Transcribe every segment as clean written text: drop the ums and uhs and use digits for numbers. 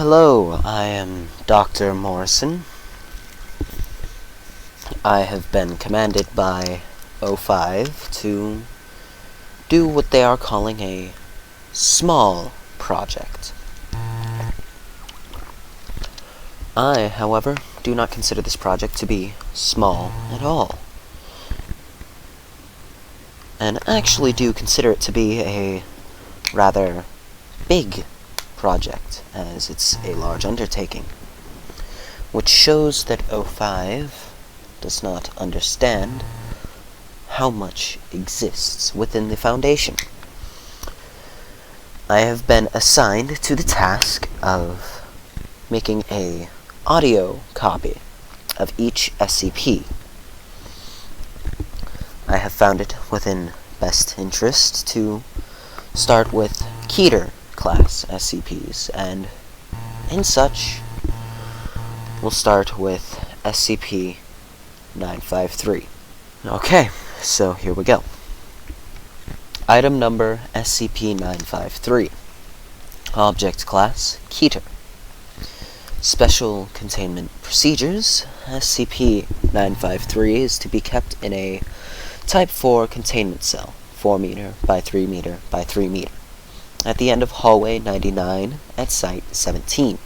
Hello, I am Dr. Morrison. I have been commanded by O5 to do what they are calling a small project. I, however, do not consider this project to be small at all, and actually do consider it to be a rather big project, as it's a large undertaking, which shows that O5 does not understand how much exists within the Foundation. I have been assigned to the task of making a audio copy of each SCP. I have found it within best interest to start with Keter class SCPs, and in such, we'll start with SCP-953. Okay, so here we go. Item number SCP-953. Object class Keter. Special containment procedures. SCP-953 is to be kept in a Type 4 containment cell, 4 meter by 3 meter by 3 meter, at the end of hallway 99 at Site 17.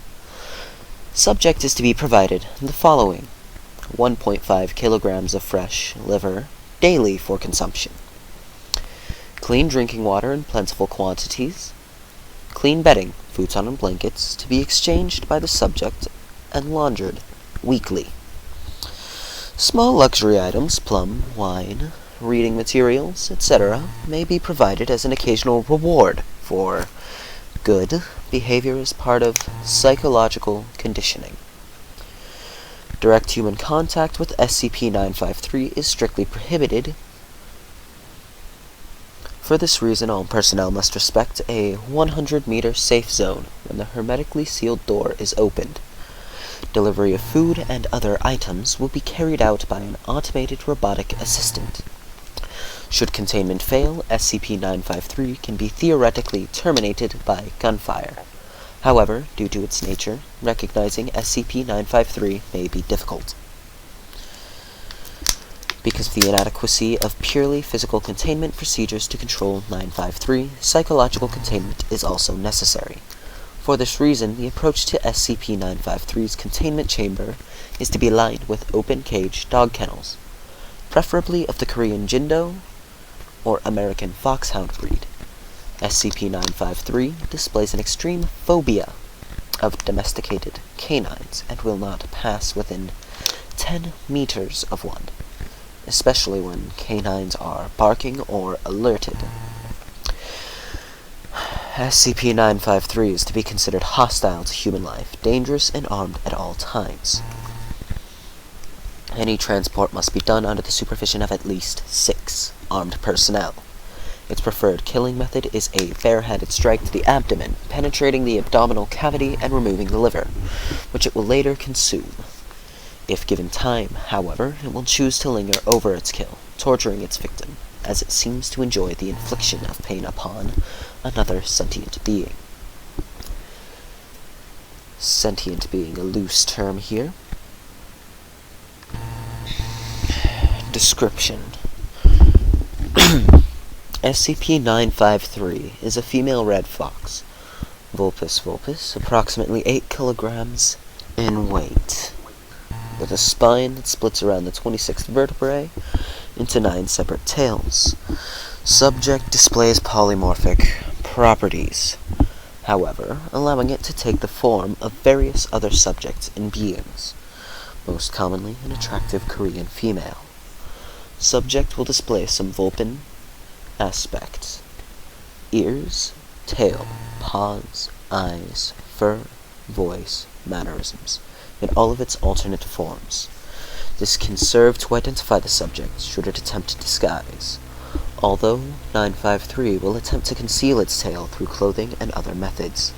Subject is to be provided the following: 1.5 kilograms of fresh liver daily for consumption, clean drinking water in plentiful quantities, clean bedding, futon and blankets to be exchanged by the subject and laundered weekly. Small luxury items, plum, wine, reading materials, etc., may be provided as an occasional reward for good behavior as part of psychological conditioning. Direct human contact with SCP-953 is strictly prohibited. For this reason, all personnel must respect a 100-meter safe zone when the hermetically sealed door is opened. Delivery of food and other items will be carried out by an automated robotic assistant. Should containment fail, SCP-953 can be theoretically terminated by gunfire. However, due to its nature, recognizing SCP-953 may be difficult. Because of the inadequacy of purely physical containment procedures to control 953, psychological containment is also necessary. For this reason, the approach to SCP-953's containment chamber is to be lined with open-cage dog kennels, preferably of the Korean Jindo or American Foxhound breed. SCP-953 displays an extreme phobia of domesticated canines and will not pass within 10 meters of one, especially when canines are barking or alerted. SCP-953 is to be considered hostile to human life, dangerous, and armed at all times. Any transport must be done under the supervision of at least 6 armed personnel. Its preferred killing method is a barehanded strike to the abdomen, penetrating the abdominal cavity and removing the liver, which it will later consume. If given time, however, it will choose to linger over its kill, torturing its victim, as it seems to enjoy the infliction of pain upon another sentient being. Sentient being a loose term here. Description. SCP-953 is a female red fox, Vulpes vulpes, approximately 8 kilograms in weight, with a spine that splits around the 26th vertebrae into 9 separate tails. Subject displays polymorphic properties, however, allowing it to take the form of various other subjects and beings, most commonly an attractive Korean female. Subject will display some Vulpin aspects: ears, tail, paws, eyes, fur, voice, mannerisms, in all of its alternate forms. This can serve to identify the subject should it attempt disguise, although 953 will attempt to conceal its tail through clothing and other methods.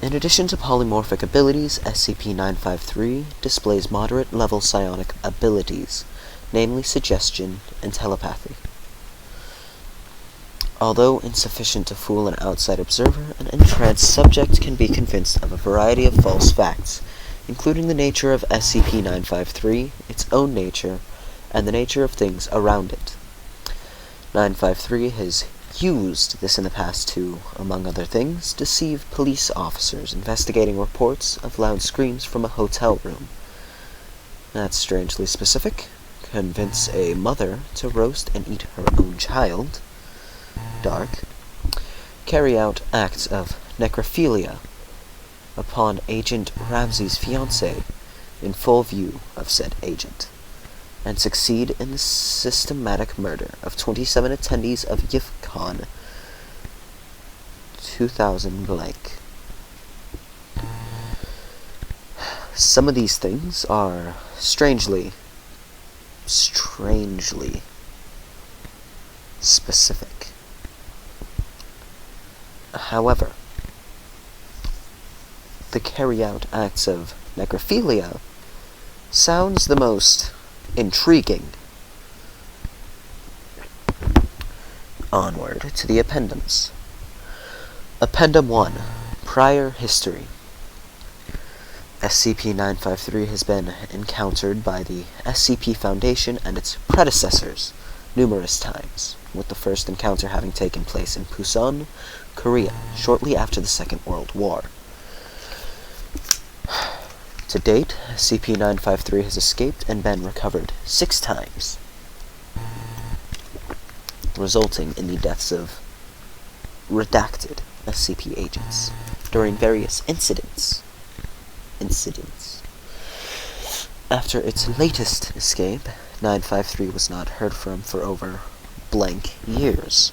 In addition to polymorphic abilities, SCP-953 displays moderate-level psionic abilities, namely suggestion and telepathy. Although insufficient to fool an outside observer, an entranced subject can be convinced of a variety of false facts, including the nature of SCP-953, its own nature, and the nature of things around it. 953 has used this in the past to, among other things, deceive police officers investigating reports of loud screams from a hotel room. That's strangely specific. Convince a mother to roast and eat her own child. Dark. Carry out acts of necrophilia upon Agent Ramsey's fiancée in full view of said agent, and succeed in the systematic murder of 27 attendees of YIFCON 2000 blank. Some of these things are strangely specific. However, the carry out acts of necrophilia sounds the most intriguing. Onward to the addendums. Addendum 1. Prior history. SCP-953 has been encountered by the SCP Foundation and its predecessors numerous times, with the first encounter having taken place in Pusan, Korea, shortly after the Second World War. To date, SCP-953 has escaped and been recovered 6 times, resulting in the deaths of redacted SCP agents during various incidents. After its latest escape, 953 was not heard from for over blank years,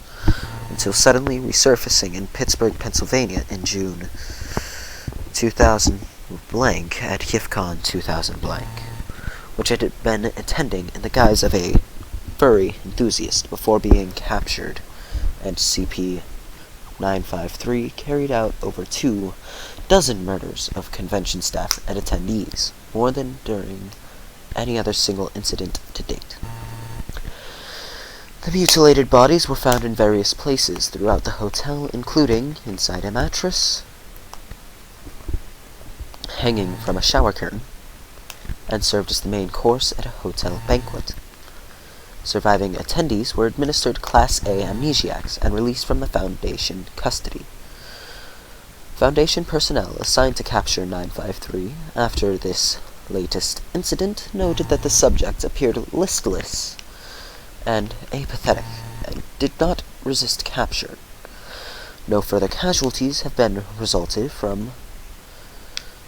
until suddenly resurfacing in Pittsburgh, Pennsylvania in June 2000 blank at YIFCON 2000 blank, which had been attending in the guise of a furry enthusiast before being captured, and SCP-953 carried out over 2 dozen murders of convention staff and attendees, more than during any other single incident to date. The mutilated bodies were found in various places throughout the hotel, including inside a mattress, hanging from a shower curtain, and served as the main course at a hotel banquet. Surviving attendees were administered Class A amnesiacs and released from the Foundation custody. Foundation personnel assigned to capture 953 after this latest incident noted that the subject appeared listless and apathetic and did not resist capture. No further casualties have been resulted from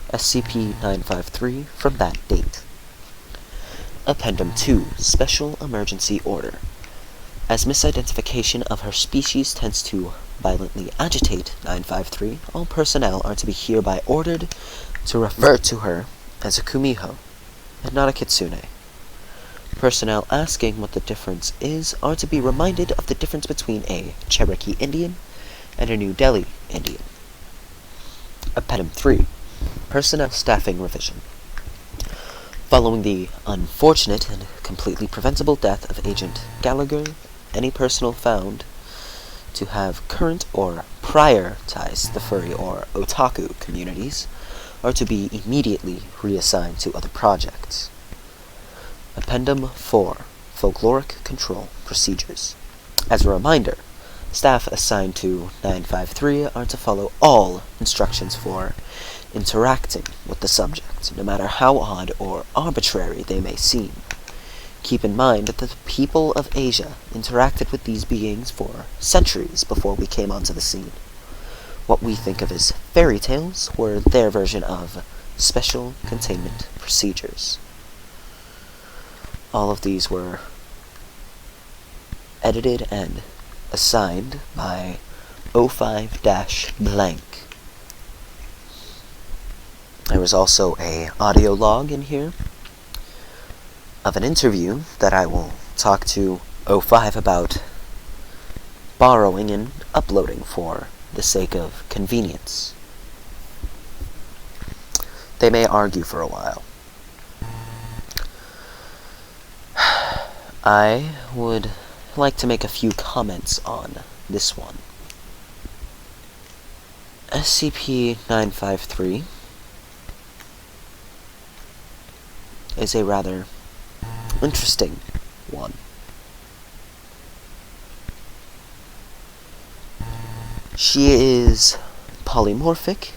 SCP-953 from that date. Addendum 2. Special Emergency Order. As misidentification of her species tends to violently agitate 953, all personnel are to be hereby ordered to refer to her as a kumiho, and not a kitsune. Personnel asking what the difference is are to be reminded of the difference between a Cherokee Indian and a New Delhi Indian. Addendum 3. Personnel Staffing Revision. Following the unfortunate and completely preventable death of Agent Gallagher, any personnel found to have current or prior ties to the furry or otaku communities are to be immediately reassigned to other projects. Addendum 4. Folkloric Control Procedures. As a reminder, staff assigned to 953 are to follow all instructions for interacting with the subject, no matter how odd or arbitrary they may seem. Keep in mind that the people of Asia interacted with these beings for centuries before we came onto the scene. What we think of as fairy tales were their version of special containment procedures. All of these were edited and assigned by 05-blank. There was also a audio log in here of an interview that I will talk to 05 about borrowing and uploading for the sake of convenience. They may argue for a while. I would like to make a few comments on this one. SCP-953 is a rather interesting one. She is polymorphic,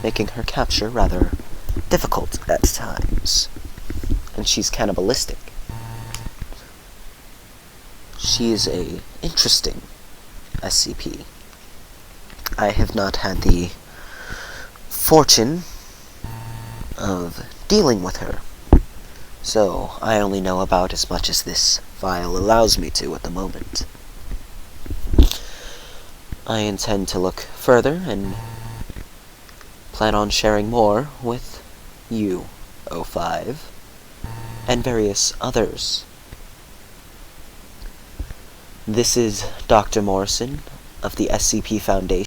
making her capture rather difficult at times. And she's cannibalistic. She is a interesting SCP. I have not had the fortune of dealing with her, so I only know about as much as this file allows me to at the moment. I intend to look further and plan on sharing more with you, O5, and various others. This is Dr. Morrison of the SCP Foundation.